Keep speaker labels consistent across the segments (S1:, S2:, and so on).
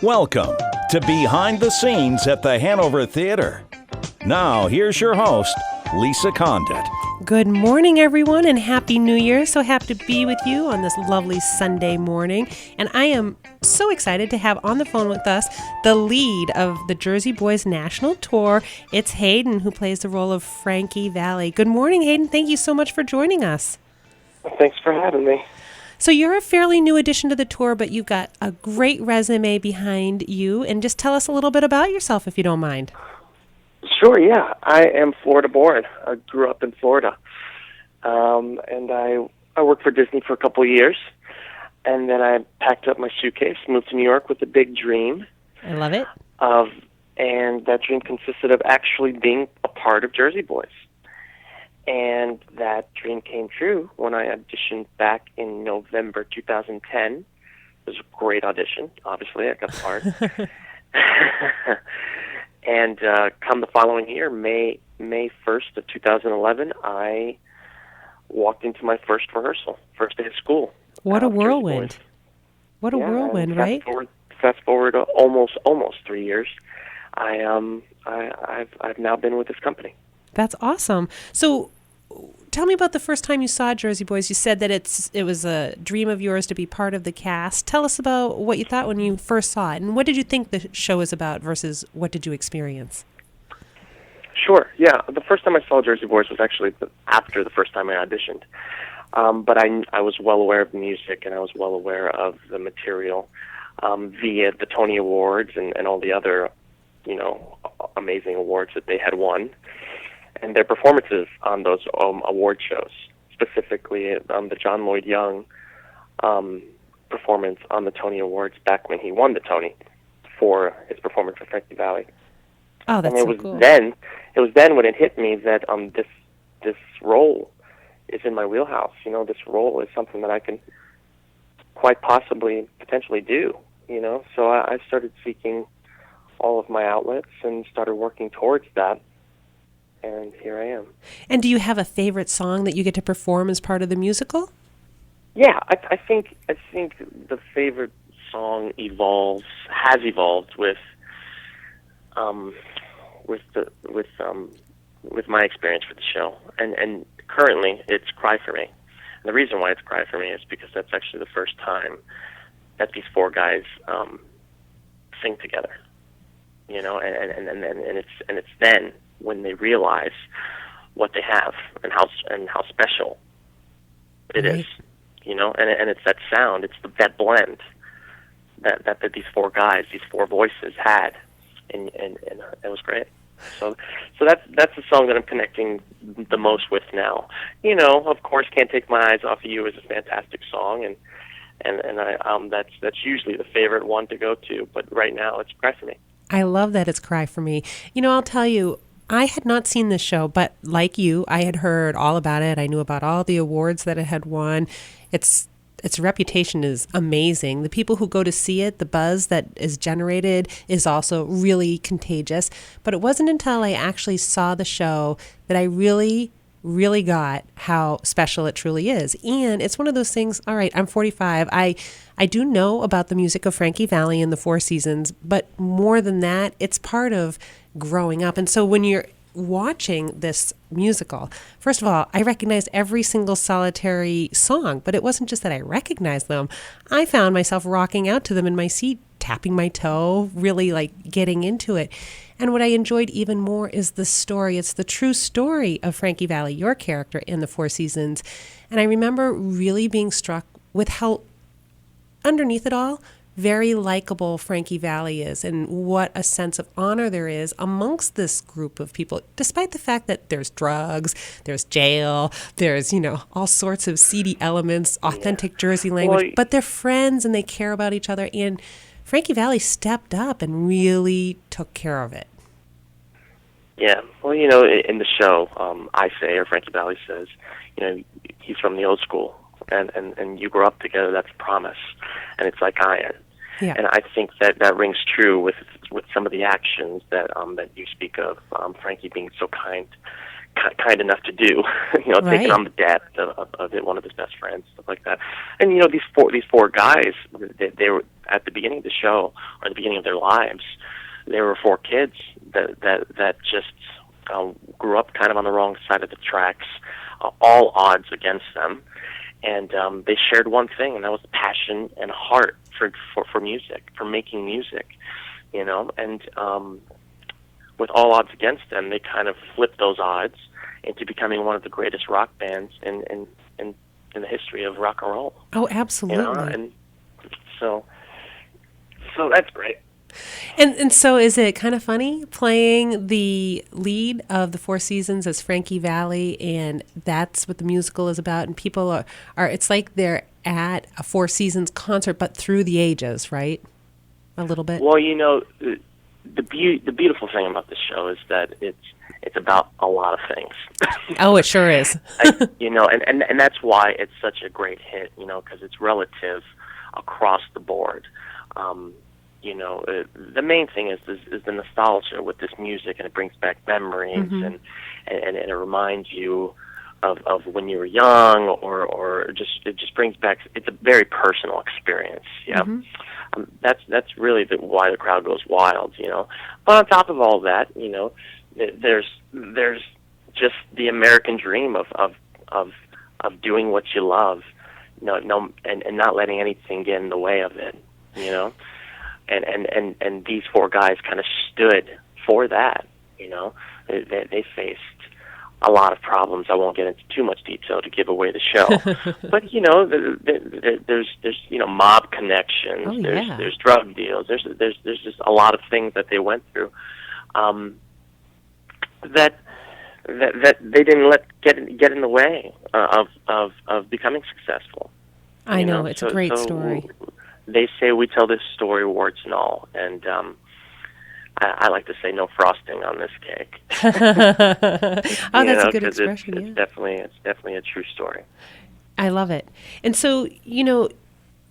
S1: Welcome to Behind the Scenes at the Hanover Theater. Now, here's your host, Lisa Condit.
S2: Good morning, everyone, and Happy New Year. So happy to be with you on this lovely Sunday morning. And I am so excited to have on the phone with us the lead of the Jersey Boys National Tour. It's Hayden, who plays the role of Frankie Valli. Good morning, Hayden. Thank you so much for joining us.
S3: Thanks for having me.
S2: So you're a fairly new addition to the tour, but you've got a great resume behind you. And just tell us a little bit about yourself, if you don't mind.
S3: Sure, yeah. I am Florida born. I grew up in Florida. And I worked for Disney for a couple of years. And then I packed up my suitcase, moved to New York with a big dream.
S2: I love it.
S3: And that dream consisted of actually being a part of Jersey Boys. And that dream came true when I auditioned back in November 2010. It was a great audition. Obviously, I got the part. And come the following year, May 1st of 2011, I walked into my first rehearsrsal, first day of school.
S2: What a whirlwind! What a whirlwind, right?
S3: Fast forward almost 3 years. I've now been with this company.
S2: That's awesome. So, tell me about the first time you saw Jersey Boys. You said that it was a dream of yours to be part of the cast. Tell us about what you thought when you first saw it, and what did you think the show was about versus what did you experience?
S3: Sure, yeah. The first time I saw Jersey Boys was actually after the first time I auditioned. But I was well aware of the music, and I was well aware of the material via the Tony Awards and all the other, amazing awards that they had won, and their performances on those award shows, specifically the John Lloyd Young performance on the Tony Awards back when he won the Tony for his performance of Frankie Valli.
S2: Oh, that's
S3: so cool. It was then when it hit me that this role is in my wheelhouse. This role is something that I can quite possibly potentially do. So I started seeking all of my outlets and started working towards that. And here I am. And
S2: do you have a favorite song that you get to perform as part of the musical?
S3: Yeah, I think the favorite song has evolved with my experience with the show, and currently it's "Cry for Me." And the reason why it's "Cry for Me" is because that's actually the first time that these four guys sing together. And it's then when they realize what they have and how special it is, and it's that sound, it's that blend that these four guys, these four voices had, and it was great. So that's the song that I'm connecting the most with now. Of course, "Can't Take My Eyes Off of You" is a fantastic song, and that's usually the favorite one to go to. But right now, it's "Cry for Me."
S2: I love that it's "Cry for Me." I'll tell you, I had not seen this show, but like you, I had heard all about it. I knew about all the awards that it had won. Its reputation is amazing. The people who go to see it, the buzz that is generated is also really contagious. But it wasn't until I actually saw the show that I really got how special it truly is. And it's one of those things, all right, I'm 45. I do know about the music of Frankie Valli and the Four Seasons, but more than that, it's part of growing up. And so when you're watching this musical, first of all, I recognized every single solitary song, but it wasn't just that I recognized them. I found myself rocking out to them in my seat, tapping my toe, really getting into it. And what I enjoyed even more is the story. It's the true story of Frankie Valli, your character in the Four Seasons. And I remember really being struck with how underneath it all, very likable Frankie Valli is, and what a sense of honor there is amongst this group of people, despite the fact that there's drugs, there's jail, there's, all sorts of seedy elements, authentic Jersey language, but they're friends and they care about each other. And Frankie Valli stepped up and really took care of it.
S3: Yeah, well, in the show, I say, or Frankie Valli says, he's from the old school, and you grow up together, that's a promise, and it's like iron.
S2: Yeah.
S3: And I think that rings true with some of the actions that you speak of, Frankie being so kind enough to do,
S2: Right.
S3: taking on the debt of it, one of his best friends, stuff like that. And these four guys, at the beginning of the show, or the beginning of their lives, they were 4 kids that just grew up kind of on the wrong side of the tracks, all odds against them, and they shared one thing, and that was passion and heart for music, for making music, you know. And with all odds against them, they kind of flipped those odds into becoming one of the greatest rock bands in the history of rock and roll.
S2: Oh, absolutely.
S3: You know? And so that's great.
S2: And so is it kind of funny playing the lead of the Four Seasons as Frankie Valli, and that's what the musical is about, and people are it's like they're at a Four Seasons concert, but through the ages, right? A little bit.
S3: Well, you know, the beautiful thing about this show is that it's about a lot of things.
S2: Oh, it sure is.
S3: You know, and that's why it's such a great hit, you know, because it's relative across the board. You know, the main thing is the nostalgia with this music, and it brings back memories, and it reminds you of when you were young, or it just brings back. It's a very personal experience. Yeah, that's really why the crowd goes wild. You know, but on top of all that, you know, there's just the American dream of doing what you love, and not letting anything get in the way of it. You know. And these 4 guys kind of stood for that, you know. They faced a lot of problems. I won't get into too much detail to give away the show, but you know, there's you know, mob connections.
S2: Oh, yeah.
S3: There's drug deals. There's just a lot of things that they went through that they didn't let get in the way of becoming successful.
S2: I know it's a great story.
S3: They say we tell this story warts and all, and I like to say no frosting on this cake.
S2: Oh, that's a good expression.
S3: It's definitely a true story.
S2: I love it. And so, you know,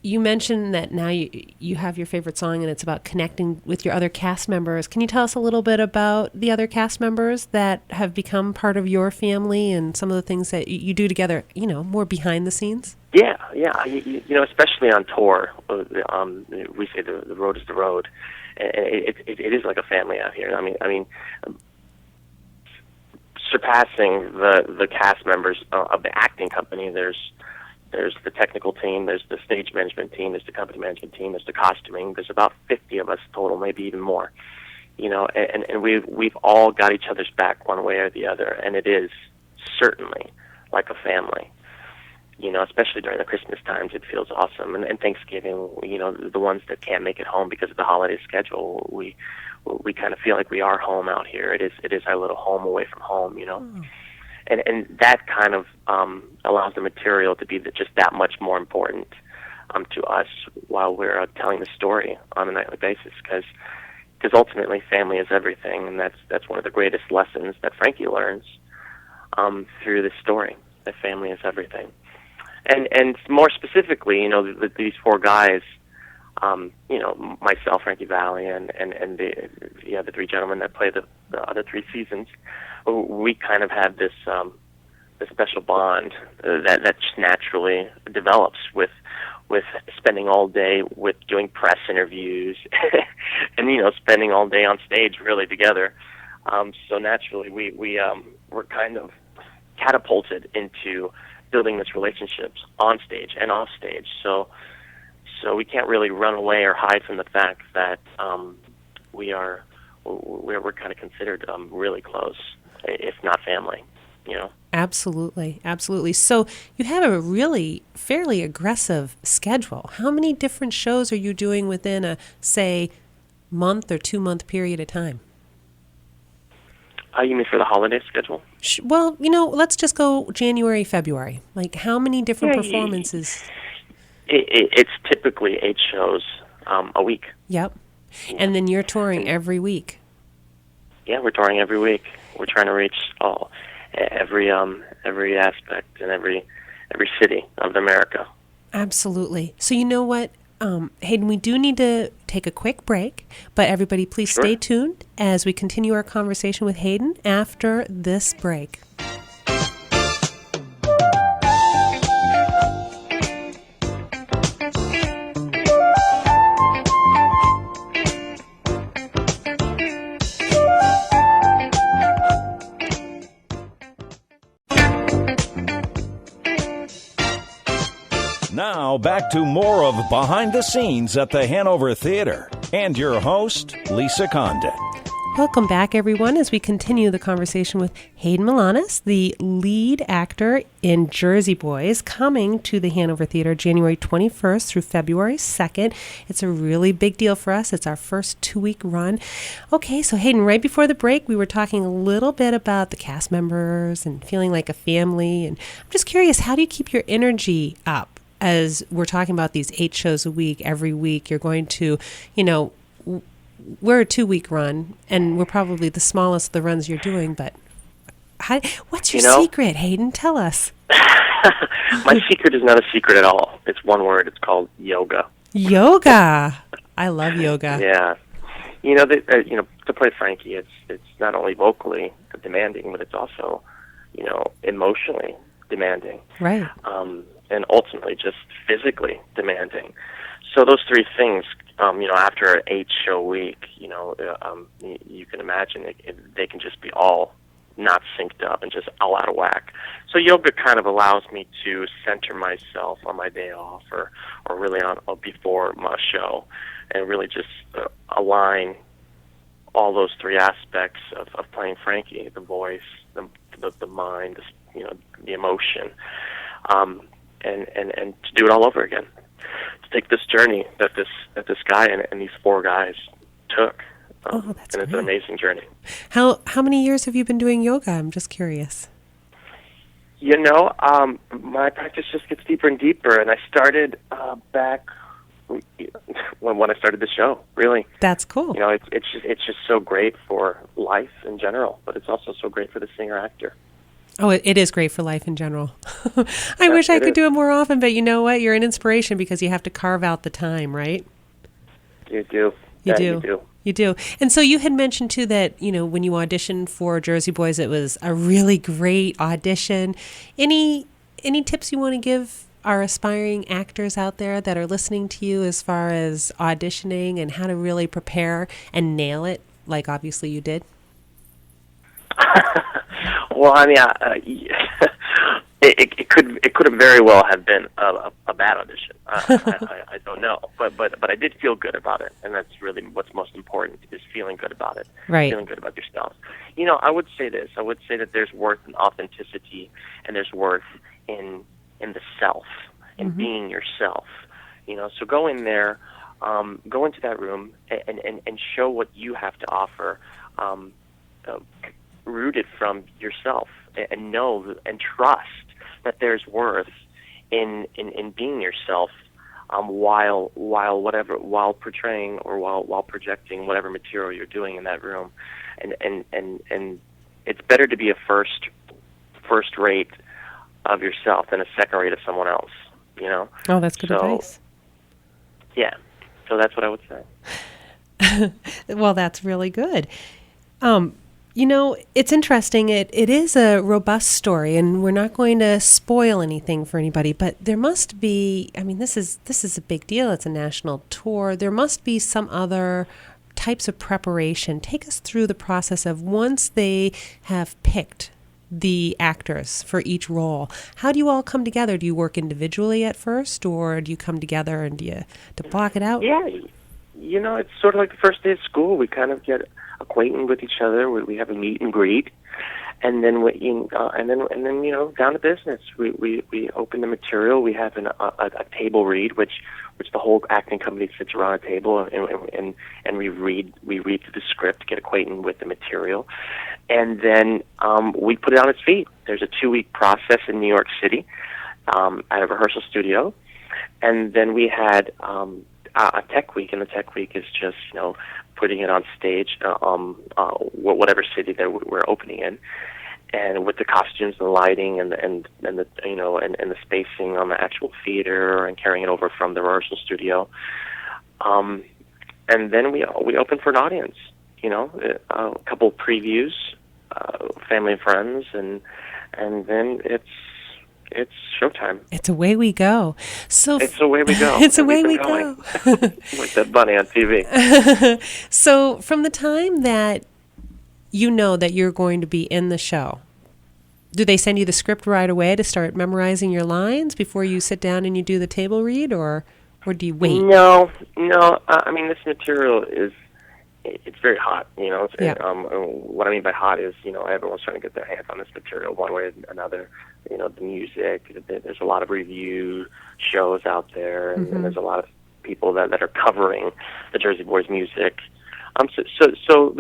S2: you mentioned that now you have your favorite song, and it's about connecting with your other cast members. Can you tell us a little bit about the other cast members that have become part of your family, and some of the things that you do together, you know, more behind the scenes?
S3: Yeah. You know, especially on tour, we say the road is the road. It is like a family out here. I mean, surpassing the cast members of the acting company. There's the technical team. There's the stage management team. There's the company management team. There's the costuming. There's about 50 of us total, maybe even more. You know, and we've all got each other's back one way or the other, and it is certainly like a family. You know, especially during the Christmas times, it feels awesome. And Thanksgiving, you know, the ones that can't make it home because of the holiday schedule, we kind of feel like we are home out here. It is our little home away from home, you know. Mm. And that kind of allows the material to be just that much more important to us while we're telling the story on a nightly basis, because ultimately family is everything, and that's one of the greatest lessons that Frankie learns through this story, that family is everything. And more specifically, you know, these 4 guys, you know, myself, Frankie Valli, and the other 3 gentlemen that play the other 3 seasons, we kind of have this special bond that just naturally develops with spending all day with doing press interviews, and you know, spending all day on stage really together. So naturally, we're kind of catapulted into building this relationships on stage and off stage. So we can't really run away or hide from the fact that we're kind of considered really close, if not family, you know.
S2: Absolutely. So you have a really fairly aggressive schedule. How many different shows are you doing within a, say, month or 2-month period of time?
S3: You mean for the holiday schedule?
S2: Well, you know, let's just go January, February. Like, how many different performances?
S3: It's typically 8 shows a week.
S2: Yep. And then you're touring every week.
S3: Yeah, we're touring every week. We're trying to reach every aspect and every city of America.
S2: Absolutely. So you know what, Hayden, we do need to take a quick break, but everybody please stay tuned as we continue our conversation with Hayden after this break.
S1: Now, back to more of Behind the Scenes at the Hanover Theater. And your host, Lisa Condit.
S2: Welcome back, everyone, as we continue the conversation with Hayden Milanes, the lead actor in Jersey Boys, coming to the Hanover Theater January 21st through February 2nd. It's a really big deal for us. It's our first 2-week run. Okay, so Hayden, right before the break, we were talking a little bit about the cast members and feeling like a family. And I'm just curious, how do you keep your energy up as we're talking about these 8 shows a week, every week? You're going to, we're a 2-week run, and we're probably the smallest of the runs you're doing, but what's your secret, Hayden? Tell us.
S3: My secret is not a secret at all. It's one word. It's called yoga.
S2: Yoga. I love yoga.
S3: Yeah. To play Frankie, it's not only vocally demanding, but it's also, emotionally demanding.
S2: Right.
S3: And ultimately just physically demanding. So those 3 things, after an 8-show week, you can imagine they can just be all not synced up and just all out of whack. So yoga kind of allows me to center myself on my day off or really on before my show, and really just align all those 3 aspects of playing Frankie: the voice, the mind, the emotion, and to do it all over again. To take this journey that this guy and these 4 guys took.
S2: That's
S3: and
S2: great.
S3: It's an amazing journey.
S2: How many years have you been doing yoga? I'm just curious.
S3: My practice just gets deeper and deeper, and I started back when I started the show. Really,
S2: that's cool.
S3: It's just so great for life in general, but it's also so great for the singer-actor.
S2: Oh, it is great for life in general. I wish I could do it more often, but you know what? You're an inspiration because you have to carve out the time, right?
S3: You do.
S2: You do. And so you had mentioned, too, that, when you auditioned for Jersey Boys, it was a really great audition. Any tips you want to give our aspiring actors out there that are listening to you as far as auditioning and how to really prepare and nail it, like obviously you did?
S3: Well, it could have very well have been a bad audition. I don't know, but I did feel good about it, and that's really what's most important, is feeling good about it,
S2: right?
S3: Feeling good about yourself. I would say this. I would say that there's worth in authenticity, and there's worth in the self, in being yourself. So go in there, go into that room, and show what you have to offer. Rooted from yourself, and know and trust that there's worth in being yourself, while portraying or while projecting whatever material you're doing in that room, and it's better to be a first rate of yourself than a second rate of someone else.
S2: Oh, that's good advice.
S3: Yeah, so that's what I would say.
S2: Well, that's really good. It's interesting. It is a robust story, and we're not going to spoil anything for anybody, but there must be, this is a big deal. It's a national tour. There must be some other types of preparation. Take us through the process of once they have picked the actors for each role. How do you all come together? Do you work individually at first, or do you come together and do you to block it out?
S3: Yeah, it's sort of like the first day of school. We kind of get acquainted with each other. We have a meet and greet, and then down to business. We open the material. We have a table read, which the whole acting company sits around a table, and we read through the script, get acquainted with the material, and then we put it on its feet. There's a 2-week process in New York City at a rehearsal studio, and then we had a tech week, and the tech week is just putting it on stage, whatever city that we're opening in, and with the costumes and the lighting and the spacing on the actual theater, and carrying it over from the rehearsal studio, and then we open for an audience. A couple of previews, family and friends, and then it's showtime.
S2: It's away we go.
S3: It's away we go.
S2: It's away we go.
S3: Like that bunny on TV.
S2: So from the time that you know that you're going to be in the show, do they send you the script right away to start memorizing your lines before you sit down and you do the table read, or do you wait?
S3: No. I mean, this material it's very hot. What I mean by hot is, everyone's trying to get their hands on this material one way or another. The music. There's a lot of review shows out there, and there's a lot of people that are covering the Jersey Boys music. So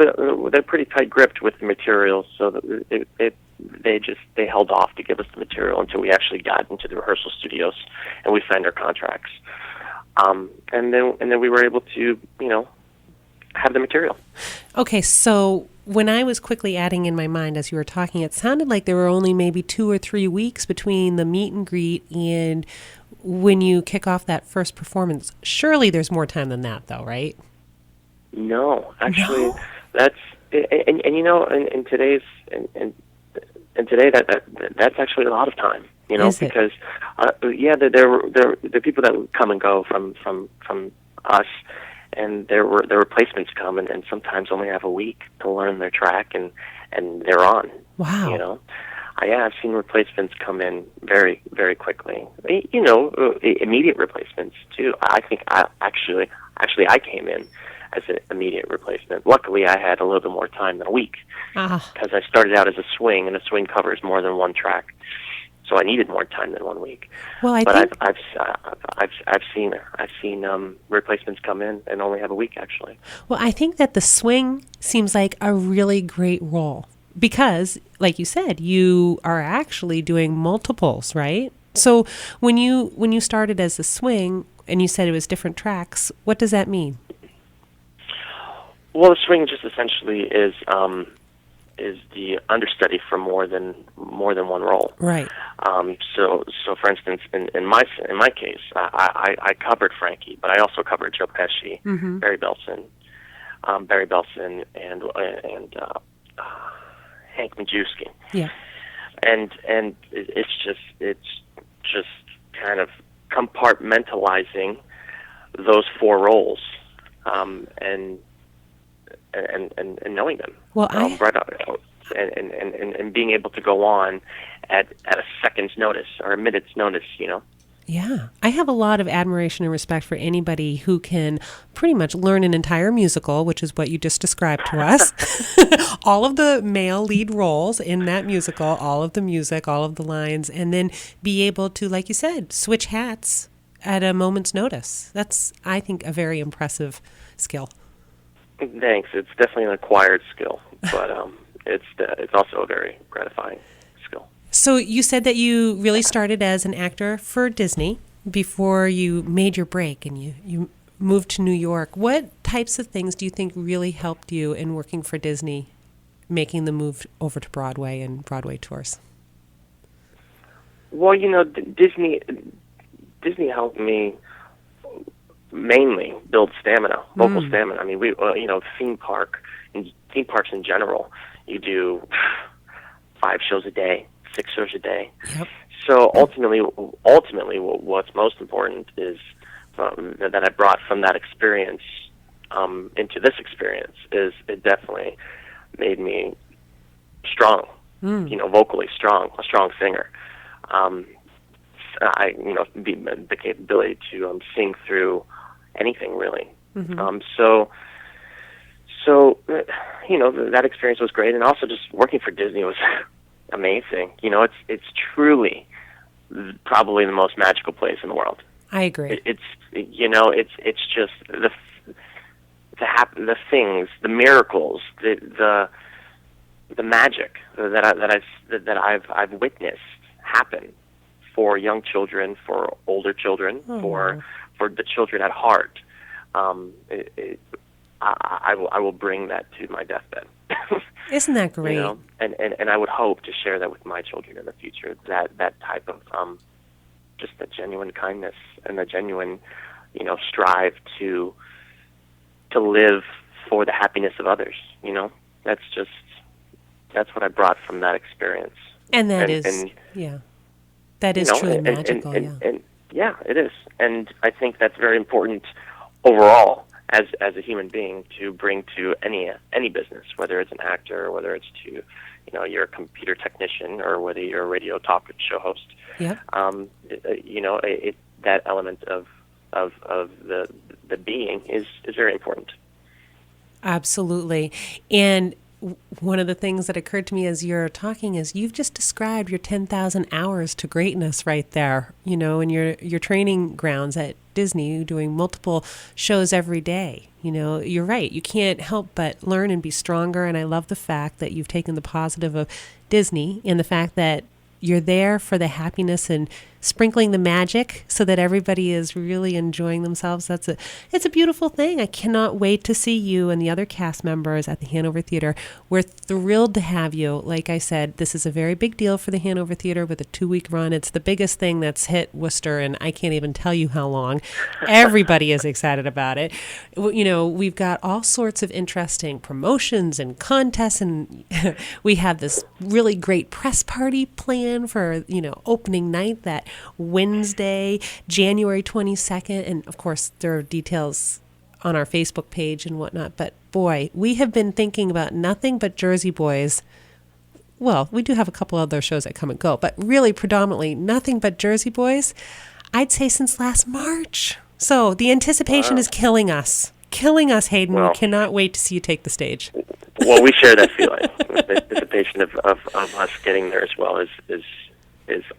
S3: they're pretty tight-gripped with the material. So that they held off to give us the material until we actually got into the rehearsal studios and we signed our contracts. And then we were able to, have the material.
S2: Okay, so when I was quickly adding in my mind as you were talking, it sounded like there were only maybe 2 or 3 weeks between the meet and greet and when you kick off that first performance. Surely there's more time than that, though, right?
S3: No, actually, that's in today's and today that's actually a lot of time. Because there are people that come and go from us. And their replacements come and sometimes only have a week to learn their track and they're on.
S2: Wow.
S3: I've seen replacements come in very, very quickly. Immediate replacements too. I think I came in as an immediate replacement. Luckily, I had a little bit more time than a week because I started out as a swing, and a swing covers more than one track. So I needed more time than 1 week.
S2: Well,
S3: I've seen replacements come in and only have a week actually.
S2: Well, I think that the swing seems like a really great role because, like you said, you are actually doing multiples, right? So when you started as a swing and you said it was different tracks, what does that mean?
S3: Well, the swing just essentially is the understudy for more than one role.
S2: Right.
S3: So for instance, in my case, I covered Frankie, but I also covered Joe Pesci, Barry Belson, and Hank Majewski.
S2: Yeah.
S3: And it's just kind of compartmentalizing those 4 roles, and knowing them.
S2: Well,
S3: and being able to go on at a second's notice or a minute's notice,
S2: Yeah. I have a lot of admiration and respect for anybody who can pretty much learn an entire musical, which is what you just described to us. All of the male lead roles in that musical, all of the music, all of the lines, and then be able to, like you said, switch hats at a moment's notice. That's, I think, a very impressive skill.
S3: Thanks. It's definitely an acquired skill, but it's also a very gratifying skill.
S2: So you said that you really started as an actor for Disney before you made your break and you moved to New York. What types of things do you think really helped you in working for Disney, making the move over to Broadway and Broadway tours?
S3: Well, Disney helped me mainly build stamina, vocal stamina. I mean, theme parks in general, you do 5 shows a day, 6 shows a day.
S2: Yep.
S3: So ultimately, what's most important is that I brought from that experience into this experience is it definitely made me strong, vocally strong, a strong singer. The capability to sing through anything really. So that experience was great, and also just working for Disney was amazing. It's truly probably the most magical place in the world.
S2: I agree.
S3: It's just the things, the miracles, the magic that I've witnessed happen for young children, for older children, for the children at heart. I will bring that to my deathbed.
S2: Isn't that great?
S3: And I would hope to share that with my children in the future. That type of just the genuine kindness and the genuine, strive to live for the happiness of others. That's what I brought from that experience.
S2: And that is truly magical.
S3: And yeah, it is. And I think that's very important overall as a human being to bring to any business, whether it's an actor, or whether it's to you're a computer technician, or whether you're a radio talk show host.
S2: Yep.
S3: That element of the being is very important.
S2: Absolutely. And one of the things that occurred to me as you're talking is you've just described your 10,000 hours to greatness right there, in your training grounds at Disney, doing multiple shows every day. You're right. You can't help but learn and be stronger. And I love the fact that you've taken the positive of Disney and the fact that you're there for the happiness and sprinkling the magic so that everybody is really enjoying themselves. It's a beautiful thing. I cannot wait to see you and the other cast members at the Hanover Theater. We're thrilled to have you. Like I said, this is a very big deal for the Hanover Theater with a 2-week run. It's the biggest thing that's hit Worcester, and I can't even tell you how long. Everybody is excited about it. We've got all sorts of interesting promotions and contests, and we have this really great press party planned for, opening night that Wednesday, January 22nd. And of course, there are details on our Facebook page and whatnot. But boy, we have been thinking about nothing but Jersey Boys. Well, we do have a couple other shows that come and go, but really predominantly nothing but Jersey Boys, I'd say since last March. So the anticipation is killing us. Hayden.
S3: Well,
S2: we cannot wait to see you take the stage.
S3: Well, we share that feeling. The anticipation of us getting there as well is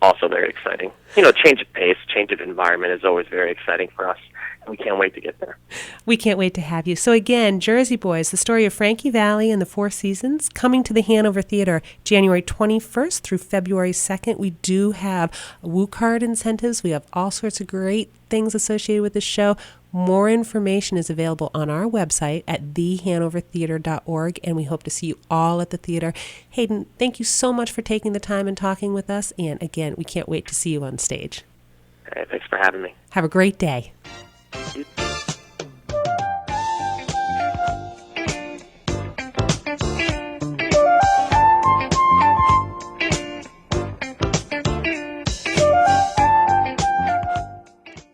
S3: also very exciting. Change of pace, change of environment is always very exciting for us. And we can't wait to get there.
S2: We can't wait to have you. So again, Jersey Boys, the story of Frankie Valli and the Four Seasons, coming to the Hanover Theater January 21st through February 2nd. We do have Woo Card incentives. We have all sorts of great things associated with the show. More information is available on our website at thehanovertheater.org, and we hope to see you all at the theater. Hayden, thank you so much for taking the time and talking with us. And again, we can't wait to see you on stage.
S3: All right, thanks for having me.
S2: Have a great day.